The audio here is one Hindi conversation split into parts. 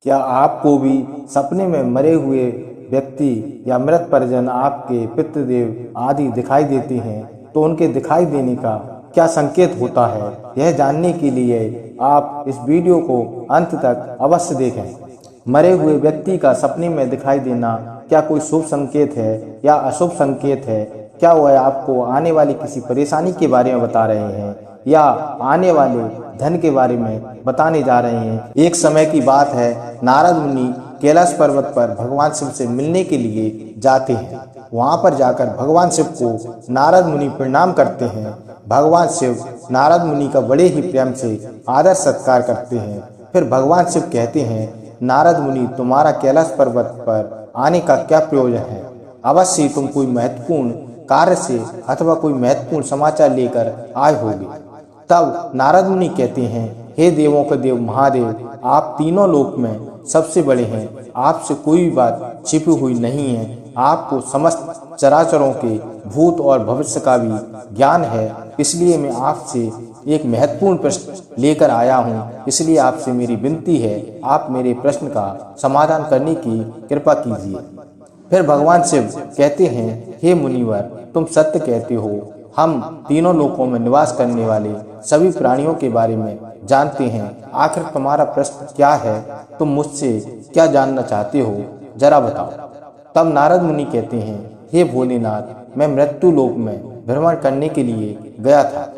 क्या आपको भी सपने में मरे हुए व्यक्ति या मृत परिजन आपके पितृदेव आदि दिखाई देते हैं तो उनके दिखाई देने का क्या संकेत होता है? यह जानने के लिए आप इस वीडियो को अंत तक अवश्य देखें। मरे हुए व्यक्ति का सपने में दिखाई देना क्या कोई शुभ संकेत है या अशुभ संकेत है? क्या वह आपको आने वाली किसी परेशानी के बारे में बता रहे हैं या आने वाले धन के बारे में बताने जा रहे हैं? एक समय की बात है, नारद मुनि कैलाश पर्वत पर भगवान शिव से मिलने के लिए जाते हैं। वहां पर जाकर भगवान शिव को नारद मुनि प्रणाम करते हैं। भगवान शिव नारद मुनि का बड़े ही प्रेम से आदर सत्कार करते हैं। फिर भगवान शिव कहते हैं, नारद मुनि, तुम्हारा कैलाश पर्वत पर आने का क्या प्रयोजन है? अवश्य तुम कोई महत्वपूर्ण कार्य से अथवा कोई महत्वपूर्ण समाचार लेकर आए होगे। तब नारद मुनि कहते हैं, हे देवों के देव महादेव, आप तीनों लोक में सबसे बड़े हैं। आपसे कोई भी बात छिपी हुई नहीं है। आपको समस्त चराचरों के भूत और भविष्य का भी ज्ञान है। इसलिए मैं आपसे एक महत्वपूर्ण प्रश्न लेकर आया हूँ। इसलिए आपसे मेरी विनती है, आप मेरे प्रश्न का समाधान करने की कृपा कीजिए। फिर भगवान शिव कहते हैं, हे मुनिवर, तुम सत्य कहते हो। हम तीनों लोकों में निवास करने वाले सभी प्राणियों के बारे में जानते हैं। आखिर तुम्हारा प्रश्न क्या है? तुम मुझसे क्या जानना चाहते हो, जरा बताओ। तब नारद मुनि कहते हैं, हे भोलेनाथ, मैं मृत्यु लोक में भ्रमण करने के लिए गया था।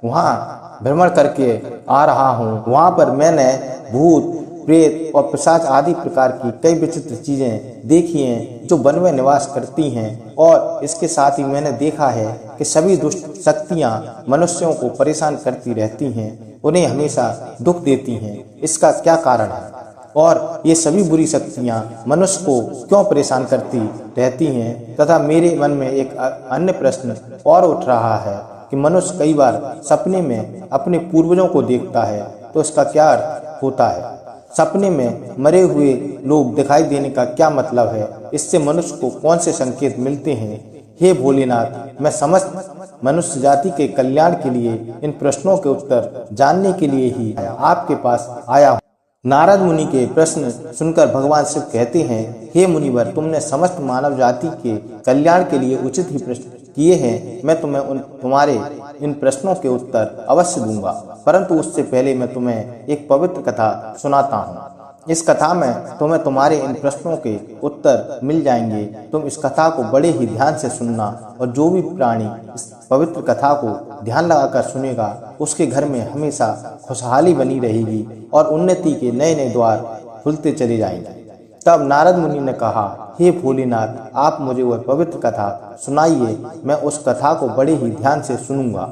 वहाँ भ्रमण करके आ रहा हूँ। वहाँ पर मैंने भूत, प्रेत और पिशाच आदि प्रकार की कई विचित्र चीजें देखी हैं जो वन में निवास करती हैं। और इसके साथ ही मैंने देखा है कि सभी दुष्ट शक्तियां मनुष्यों को परेशान करती रहती हैं, उन्हें हमेशा दुख देती हैं। इसका क्या कारण है? और ये सभी बुरी शक्तियां मनुष्य को क्यों परेशान करती रहती हैं? तथा मेरे मन में एक अन्य प्रश्न और उठ रहा है कि मनुष्य कई बार सपने में अपने पूर्वजों को देखता है, तो इसका क्या अर्थ होता है? सपने में मरे हुए लोग दिखाई देने का क्या मतलब है? इससे मनुष्य को कौन से संकेत मिलते हैं? हे भोलेनाथ, मैं समस्त मनुष्य जाति के कल्याण के लिए इन प्रश्नों के उत्तर जानने के लिए ही आपके पास आया हूँ। नारद मुनि के प्रश्न सुनकर भगवान शिव कहते हैं, हे मुनिवर, तुमने समस्त मानव जाति के कल्याण के लिए उचित ही प्रश्न किए हैं। मैं तुम्हें तुम्हारे इन प्रश्नों के उत्तर अवश्य दूंगा, परंतु उससे पहले मैं तुम्हें एक पवित्र कथा सुनाता हूँ। इस कथा में तुम्हें तुम्हारे इन प्रश्नों के उत्तर मिल जाएंगे। तुम इस कथा को बड़े ही ध्यान से सुनना, और जो भी प्राणी इस पवित्र कथा को ध्यान लगाकर सुनेगा, उसके घर में हमेशा खुशहाली बनी रहेगी और उन्नति के नए नए द्वार खुलते चले जाएंगे। तब नारद मुनि ने कहा, हे भोलेनाथ, आप मुझे वह पवित्र कथा सुनाइए। मैं उस कथा को बड़े ही ध्यान से सुनूंगा।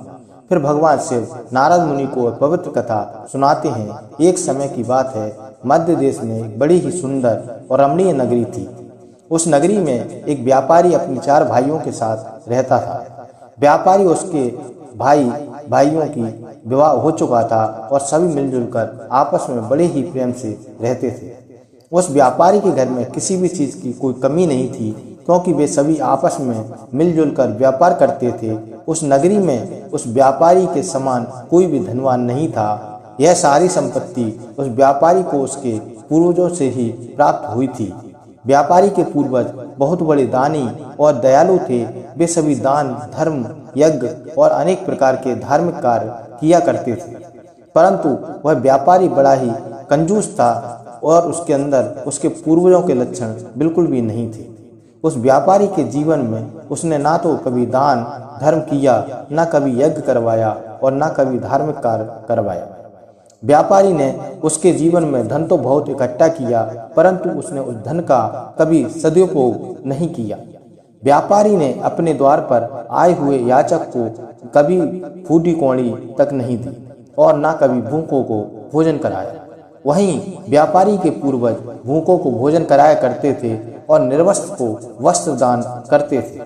फिर भगवान शिव नारद मुनि को वह पवित्र कथा सुनाते हैं। एक समय की बात है, मध्य देश में एक बड़ी ही सुंदर और रमणीय नगरी थी। उस नगरी में एक व्यापारी अपने 4 भाइयों के साथ रहता था। व्यापारी उसके भाइयों की विवाह हो चुका था और सभी मिलजुल कर आपस में बड़े ही प्रेम से रहते थे। उस व्यापारी के घर में किसी भी चीज की कोई कमी नहीं थी, क्योंकि वे सभी आपस में मिलजुल कर व्यापार करते थे। उस नगरी में उस व्यापारी के समान कोई भी धनवान नहीं था। यह सारी संपत्ति उस व्यापारी को उसके पूर्वजों से ही प्राप्त हुई थी। व्यापारी के पूर्वज बहुत बड़े दानी और दयालु थे। वे सभी दान, धर्म, यज्ञ और अनेक प्रकार के धार्मिक कार्य किया करते थे, परंतु वह व्यापारी बड़ा ही कंजूस था और उसके अंदर उसके पूर्वजों के लक्षण बिल्कुल भी नहीं थे। उस व्यापारी के जीवन में उसने ना तो कभी दान धर्म किया, ना कभी यज्ञ करवाया और ना कभी धार्मिक कार्य करवाया। व्यापारी ने उसके जीवन में धन तो बहुत इकट्ठा किया, परंतु उसने उस धन का कभी सदुपयोग नहीं किया। व्यापारी ने अपने द्वार पर आए हुए याचक को कभी फूटी कौड़ी तक नहीं दी और ना कभी भूखों को भोजन कराया। वहीं व्यापारी के पूर्वज भूखों को भोजन कराया करते थे और निर्वस्त्र को वस्त्र दान करते थे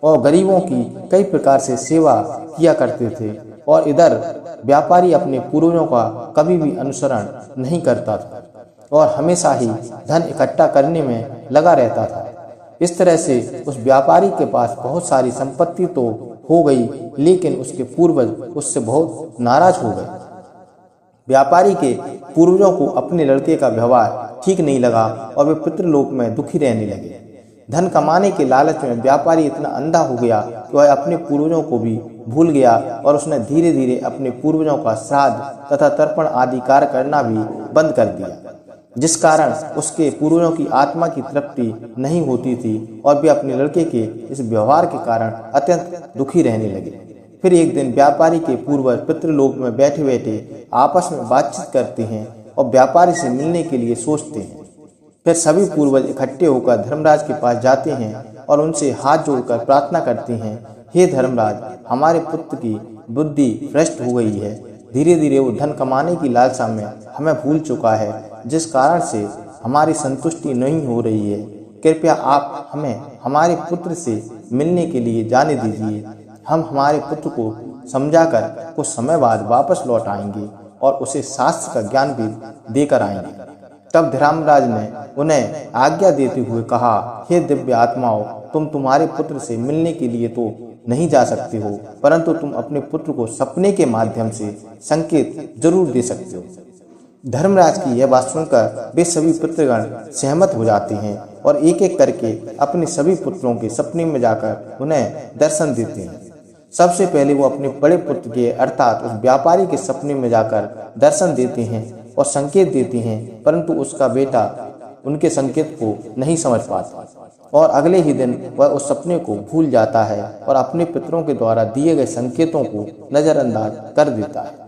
और गरीबों की कई प्रकार से सेवा किया करते थे। और इधर व्यापारी अपने पूर्वजों का कभी भी अनुसरण नहीं करता था और हमेशा ही धन इकट्ठा करने में लगा रहता था। इस तरह से उस व्यापारी के पास बहुत सारी संपत्ति तो हो गई, लेकिन उसके पूर्वज उससे बहुत नाराज हो गए। व्यापारी के पूर्वजों को अपने लड़के का व्यवहार ठीक नहीं लगा और वे पितृलोक में दुखी रहने लगे। धन कमाने के लालच में व्यापारी इतना अंधा हो गया कि वह अपने पूर्वजों को भी भूल गया और उसने धीरे धीरे अपने पूर्वजों का श्राद्ध तथा तर्पण आदि कार्य करना भी बंद कर दिया, जिस कारण उसके पूर्वजों की आत्मा की तृप्ति नहीं होती थी और वे अपने लड़के के इस व्यवहार के कारण अत्यंत दुखी रहने लगे। फिर एक दिन व्यापारी के पूर्वज पितृलोक में बैठे बैठे आपस में बातचीत करते हैं और व्यापारी से मिलने के लिए सोचते हैं। फिर सभी पूर्वज इकट्ठे होकर धर्मराज के पास जाते हैं और उनसे हाथ जोड़कर प्रार्थना करते हैं, हे धर्मराज, हमारे पुत्र की बुद्धि भ्रष्ट हो गई है। धीरे धीरे वो धन कमाने की लालसा में हमें भूल चुका है, जिस कारण से हमारी संतुष्टि नहीं हो रही है। कृपया आप हमें हमारे पुत्र से मिलने के लिए जाने दीजिए। हम हमारे पुत्र को समझाकर कुछ समय बाद वापस लौट आएंगे और उसे शास्त्र का ज्ञान भी देकर आएंगे। तब धर्मराज ने उन्हें आज्ञा देते हुए कहा, हे दिव्य आत्माओं, तुम तुम्हारे पुत्र से मिलने के लिए तो नहीं जा सकते हो, परंतु तुम अपने पुत्र को सपने के माध्यम से संकेत जरूर दे सकते हो। धर्मराज की यह बात सुनकर वे सभी पुत्रगण सहमत हो जाते हैं और एक एक करके अपने सभी पुत्रों के सपने में जाकर उन्हें दर्शन देते हैं। सबसे पहले वो अपने बड़े पुत्र के अर्थात उस व्यापारी के सपने में जाकर दर्शन देते हैं और संकेत देते हैं, परंतु उसका बेटा उनके संकेत को नहीं समझ पाता और अगले ही दिन वह उस सपने को भूल जाता है और अपने पितरों के द्वारा दिए गए संकेतों को नजरअंदाज कर देता है।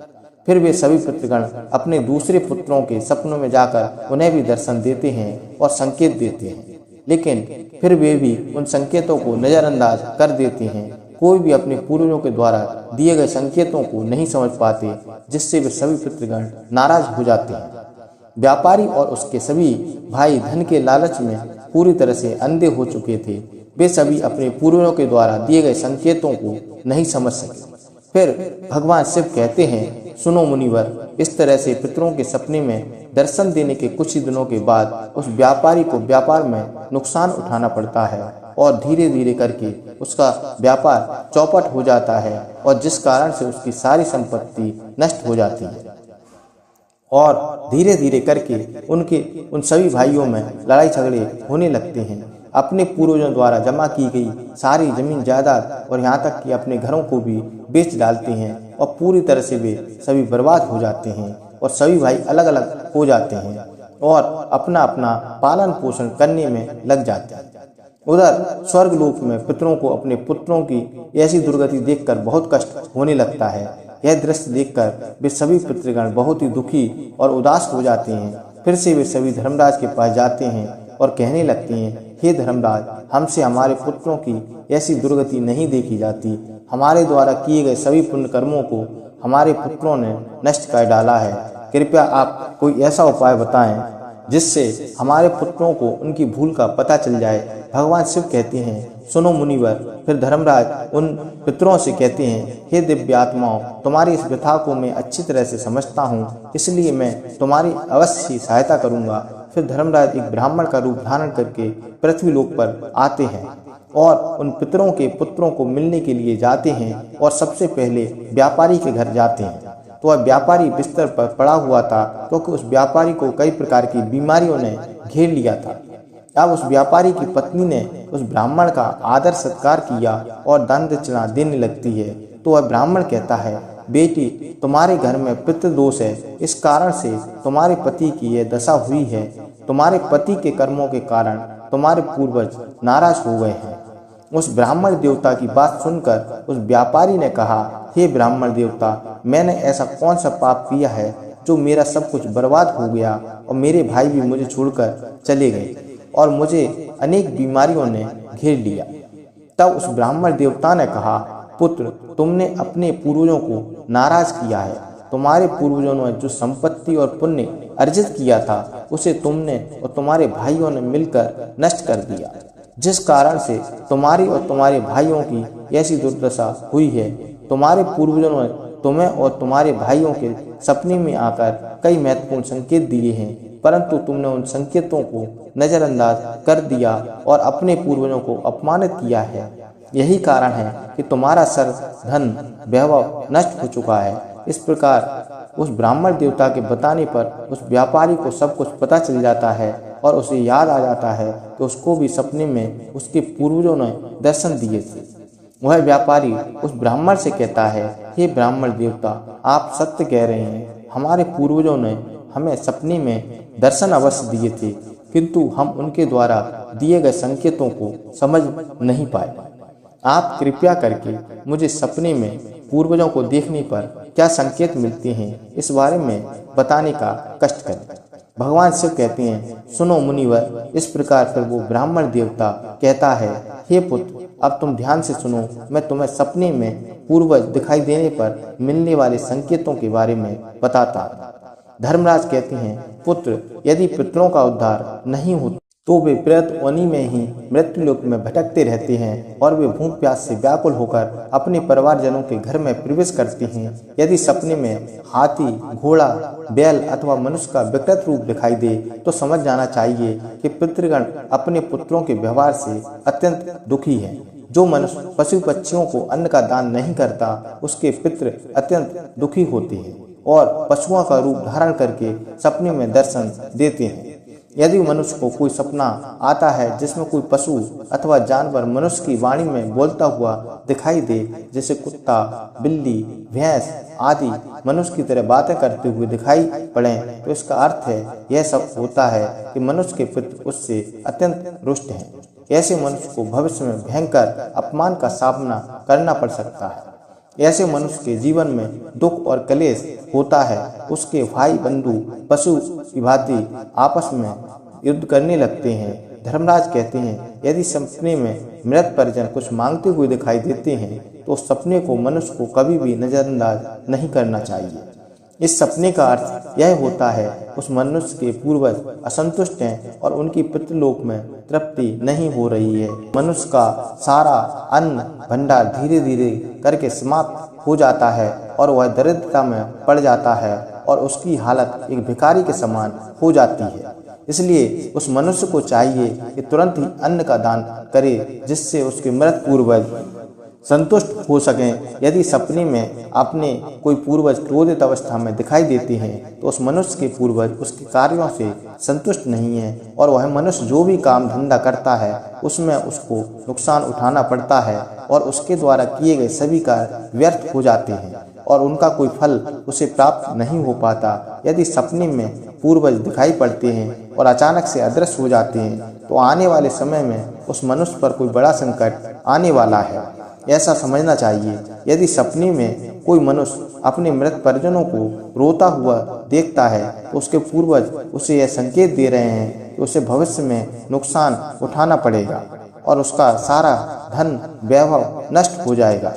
फिर वे सभी पुत्रगण अपने दूसरे पुत्रों के सपनों में जाकर उन्हें भी दर्शन देते हैं और संकेत देते हैं, लेकिन फिर वे भी उन संकेतों को नजरअंदाज कर देते हैं। कोई भी अपने पूर्वजों के द्वारा दिए गए संकेतों को नहीं समझ पाते, जिससे वे सभी पितृगण नाराज हो जाते हैं। व्यापारी और उसके सभी भाई धन के लालच में पूरी तरह से अंधे हो चुके थे। वे सभी अपने पूर्वजों के द्वारा दिए गए संकेतों को नहीं समझ सके। फिर भगवान शिव कहते हैं, सुनो मुनिवर, इस तरह से पितरों के सपने में दर्शन देने के कुछ ही दिनों के बाद उस व्यापारी को व्यापार में नुकसान उठाना पड़ता है और धीरे धीरे करके उसका व्यापार चौपट हो जाता है और जिस कारण से उसकी सारी संपत्ति नष्ट हो जाती है और धीरे धीरे करके उन सभी भाइयों में लड़ाई झगड़े होने लगते हैं। अपने पूर्वजों द्वारा जमा की गई सारी जमीन जायदाद और यहाँ तक कि अपने घरों को भी बेच डालते हैं और पूरी तरह से वे सभी बर्बाद हो जाते हैं और सभी भाई अलग अलग हो जाते हैं और अपना अपना पालन पोषण करने में लग जाते हैं। उधर स्वर्गलोक में पितरों को अपने पुत्रों की ऐसी दुर्गति देखकर बहुत कष्ट होने लगता है। यह दृश्य देखकर वे सभी पितृगण बहुत ही दुखी और उदास हो जाते हैं। फिर से वे सभी धर्मराज के पास जाते हैं और कहने लगते हैं, हे धर्मराज, हमसे हमारे पुत्रों की ऐसी दुर्गति नहीं देखी जाती। हमारे द्वारा किए गए सभी पुण्य कर्मों को हमारे पुत्रों ने नष्ट कर डाला है। कृपया आप कोई ऐसा उपाय बताएं जिससे हमारे पुत्रों को उनकी भूल का पता चल जाए। भगवान शिव कहते हैं, सुनो मुनिवर। फिर धर्मराज उन पितरों से कहते हैं, हे दिव्य आत्माओं, तुम्हारी इस व्यथा को मैं अच्छी तरह से समझता हूँ, इसलिए मैं तुम्हारी अवश्य सहायता करूँगा। फिर धर्मराज एक ब्राह्मण का रूप धारण करके पृथ्वीलोक पर आते हैं और उन पितरों के पुत्रों को मिलने के लिए जाते हैं और सबसे पहले व्यापारी के घर जाते हैं। तो वह व्यापारी बिस्तर पर पड़ा हुआ था, क्योंकि उस व्यापारी को कई प्रकार की बीमारियों ने घेर लिया था। अब उस व्यापारी की पत्नी ने उस ब्राह्मण का आदर सत्कार किया और दान दक्षिणा देने लगती है। तो वह ब्राह्मण कहता है, बेटी, तुम्हारे घर में पितृदोष है, इस कारण से तुम्हारे पति की यह दशा हुई है। तुम्हारे पति के कर्मों के कारण तुम्हारे पूर्वज नाराज हो गए हैं। उस ब्राह्मण देवता की बात सुनकर उस व्यापारी ने कहा, हे ब्राह्मण देवता, मैंने ऐसा कौन सा पाप किया है जो मेरा सब कुछ बर्बाद हो गया और मेरे भाई भी मुझे छोड़कर चले गए और मुझे अनेक बीमारियों ने घेर लिया। तब उस ब्राह्मण देवता ने कहा, पुत्र, तुमने अपने पूर्वजों को नाराज किया है। तुम्हारे पूर्वजों ने जो संपत्ति और पुण्य अर्जित किया था, उसे तुमने और तुम्हारे भाइयों ने मिलकर नष्ट कर दिया, जिस कारण से तुम्हारी और तुम्हारे भाइयों की ऐसी दुर्दशा हुई है। तुम्हारे पूर्वजों ने तुम्हें और तुम्हारे भाइयों के सपने में आकर कई महत्वपूर्ण संकेत दिए हैं, परंतु तुमने उन संकेतों को नजरअंदाज कर दिया और अपने पूर्वजों को अपमानित किया है। यही कारण है कि तुम्हारा सर्व धन वैभव नष्ट हो चुका है। इस प्रकार उस ब्राह्मण देवता के बताने पर उस व्यापारी को सब कुछ पता चल जाता है और उसे याद आ जाता है कि उसको भी सपने में उसके पूर्वजों ने दर्शन दिए थे। वह व्यापारी उस ब्राह्मण से कहता है, हे ब्राह्मण देवता, आप सत्य कह रहे हैं। हमारे पूर्वजों ने हमें सपने में दर्शन अवश्य दिए थे, किंतु हम उनके द्वारा दिए गए संकेतों को समझ नहीं पाए। आप कृपया करके मुझे सपने में पूर्वजों को देखने पर क्या संकेत मिलते हैं, इस बारे में बताने का कष्ट करें। भगवान शिव कहते हैं, सुनो मुनिवर। इस प्रकार फिर वो ब्राह्मण देवता कहता है, हे पुत्र, अब तुम ध्यान से सुनो। मैं तुम्हें सपने में पूर्वज दिखाई देने पर मिलने वाले संकेतों के बारे में बताता हूँ। धर्मराज कहते हैं, पुत्र, यदि पितरों का उद्धार नहीं हो तो वे प्रेत योनि में ही मृत्युलोक में भटकते रहते हैं और वे भूख प्यास से व्याकुल होकर अपने परिवारजनों के घर में प्रवेश करते हैं। यदि सपने में हाथी, घोड़ा, बैल अथवा मनुष्य का विकृत रूप दिखाई दे तो समझ जाना चाहिए कि पितृगण अपने पुत्रों के व्यवहार से अत्यंत दुखी हैं। जो मनुष्य पशु पक्षियों को अन्न का दान नहीं करता, उसके पितृ अत्यंत दुखी होते हैं और पशुओं का रूप धारण करके सपने में दर्शन देते हैं। यदि मनुष्य को कोई सपना आता है जिसमें कोई पशु अथवा जानवर मनुष्य की वाणी में बोलता हुआ दिखाई दे, जैसे कुत्ता, बिल्ली, भैंस आदि मनुष्य की तरह बातें करते हुए दिखाई पड़े, तो इसका अर्थ है यह सब होता है कि मनुष्य के पितृ उससे अत्यंत रुष्ट हैं। ऐसे मनुष्य को भविष्य में भयंकर अपमान का सामना करना पड़ सकता है। ऐसे मनुष्य के जीवन में दुख और क्लेश होता है। उसके भाई बंधु पशु की भांति आपस में युद्ध करने लगते हैं। धर्मराज कहते हैं, यदि सपने में मृत परिजन कुछ मांगते हुए दिखाई देते हैं तो उस सपने को मनुष्य को कभी भी नजरअंदाज नहीं करना चाहिए। इस सपने का अर्थ यह होता है उस मनुष्य के पूर्वज असंतुष्ट हैं और उनकी पितृलोक में तृप्ति नहीं हो रही है। मनुष्य का सारा अन्न भंडार धीरे धीरे करके समाप्त हो जाता है और वह दरिद्रता में पड़ जाता है और उसकी हालत एक भिखारी के समान हो जाती है। इसलिए उस मनुष्य को चाहिए कि तुरंत ही अन्न का दान करे, जिससे उसके मृत पूर्वज संतुष्ट हो सकें। यदि सपने में अपने कोई पूर्वज क्रोधित अवस्था में दिखाई देते हैं तो उस मनुष्य के पूर्वज उसके कार्यों से संतुष्ट नहीं है और वह मनुष्य जो भी काम धंधा करता है उसमें उसको नुकसान उठाना पड़ता है और उसके द्वारा किए गए सभी कार्य व्यर्थ हो जाते हैं और उनका कोई फल उसे प्राप्त नहीं हो पाता। यदि सपने में पूर्वज दिखाई पड़ते हैं और अचानक से अदृश्य हो जाते हैं तो आने वाले समय में उस मनुष्य पर कोई बड़ा संकट आने वाला है, ऐसा समझना चाहिए। यदि सपने में कोई मनुष्य अपने मृत परिजनों को रोता हुआ देखता है तो उसके पूर्वज उसे यह संकेत दे रहे हैं कि उसे भविष्य में नुकसान उठाना पड़ेगा और उसका सारा धन वैभव नष्ट हो जाएगा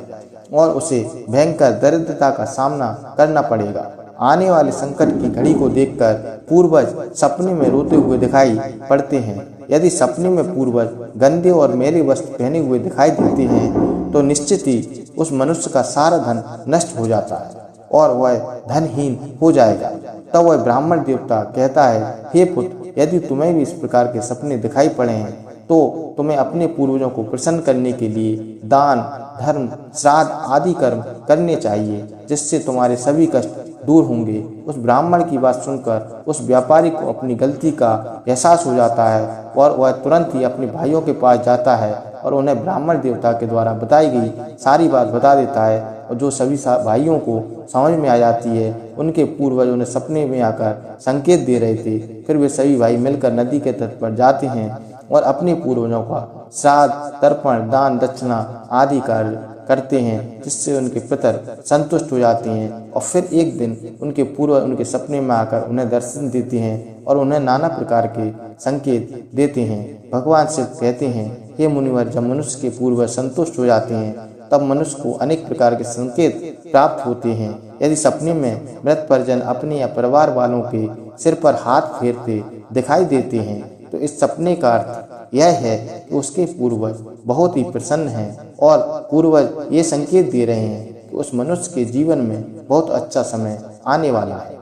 और उसे भयंकर दरिद्रता का सामना करना पड़ेगा। आने वाले संकट की घड़ी को देखकर पूर्वज सपने में रोते हुए दिखाई पड़ते हैं। यदि सपने में पूर्वज गंदे और मैले वस्त्र पहने हुए दिखाई देते हैं तो निश्चित ही उस मनुष्य का सारा धन नष्ट हो जाता है और वह धनहीन हो जाएगा। तब वह ब्राह्मण देवता कहता है, हे पुत्र, यदि तुम्हें भी इस प्रकार के सपने दिखाई पड़े हैं तो तुम्हें अपने पूर्वजों को प्रसन्न करने के लिए दान, धर्म, श्राद्ध आदि कर्म करने चाहिए, जिससे तुम्हारे सभी कष्ट दूर होंगे। उस ब्राह्मण की बात सुनकर उस व्यापारी को अपनी गलती का एहसास हो जाता है और वह तुरंत ही अपने भाइयों के पास जाता है और उन्हें ब्राह्मण देवता के द्वारा बताई गई सारी बात बता देता है और जो सभी भाइयों को समझ में आ जाती है। उनके पूर्वज उन्हें सपने में आकर संकेत दे रहे थे। फिर वे सभी भाई मिलकर नदी के तट पर जाते हैं और अपने पूर्वजों का श्राद्ध, तर्पण, दान, दक्षिणा आदि कार्य करते हैं, जिससे उनके पितर संतुष्ट हो जाते हैं। और फिर एक दिन उनके पूर्वज उनके सपने में आकर उन्हें दर्शन देते हैं और उन्हें नाना प्रकार के संकेत देते हैं। भगवान शिव कहते हैं, हे मुनिवर, जब मनुष्य के पूर्वज संतुष्ट हो जाते हैं तब मनुष्य को अनेक प्रकार के संकेत प्राप्त होते हैं। यदि सपने में मृत परिजन अपने या परिवार वालों के सिर पर हाथ फेरते दिखाई देते हैं तो इस सपने का अर्थ यह है कि उसके पूर्वज बहुत ही प्रसन्न हैं और पूर्वज ये संकेत दे रहे हैं कि उस मनुष्य के जीवन में बहुत अच्छा समय आने वाला है।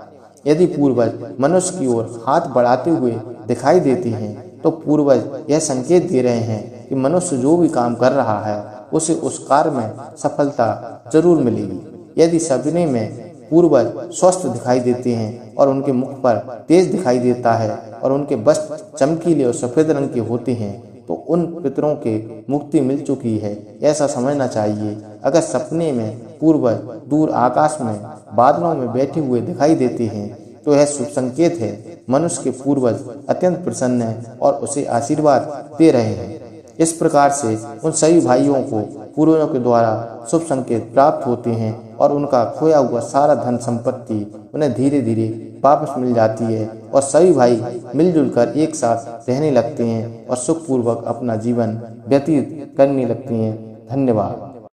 यदि पूर्वज मनुष्य की ओर हाथ बढ़ाते हुए दिखाई देते हैं तो पूर्वज यह संकेत दे रहे हैं कि मनुष्य जो भी काम कर रहा है उसे उस कार्य में सफलता जरूर मिलेगी। यदि सपने में पूर्वज स्वस्थ दिखाई देते हैं और उनके मुख पर तेज दिखाई देता है और उनके वस्त्र चमकीले और सफेद रंग के होते हैं, तो उन पितरों के मुक्ति मिल चुकी है, ऐसा समझना चाहिए। अगर सपने में पूर्वज दूर आकाश में बादलों में बैठे हुए दिखाई देते हैं तो यह शुभ संकेत है। मनुष्य के पूर्वज अत्यंत प्रसन्न हैं और उसे आशीर्वाद दे रहे हैं। इस प्रकार से उन सभी भाइयों को पूर्वजों के द्वारा शुभ संकेत प्राप्त होते हैं और उनका खोया हुआ सारा धन संपत्ति उन्हें धीरे धीरे वापस मिल जाती है और सभी भाई मिलजुल कर एक साथ रहने लगते हैं और सुखपूर्वक अपना जीवन व्यतीत करने लगते हैं। धन्यवाद।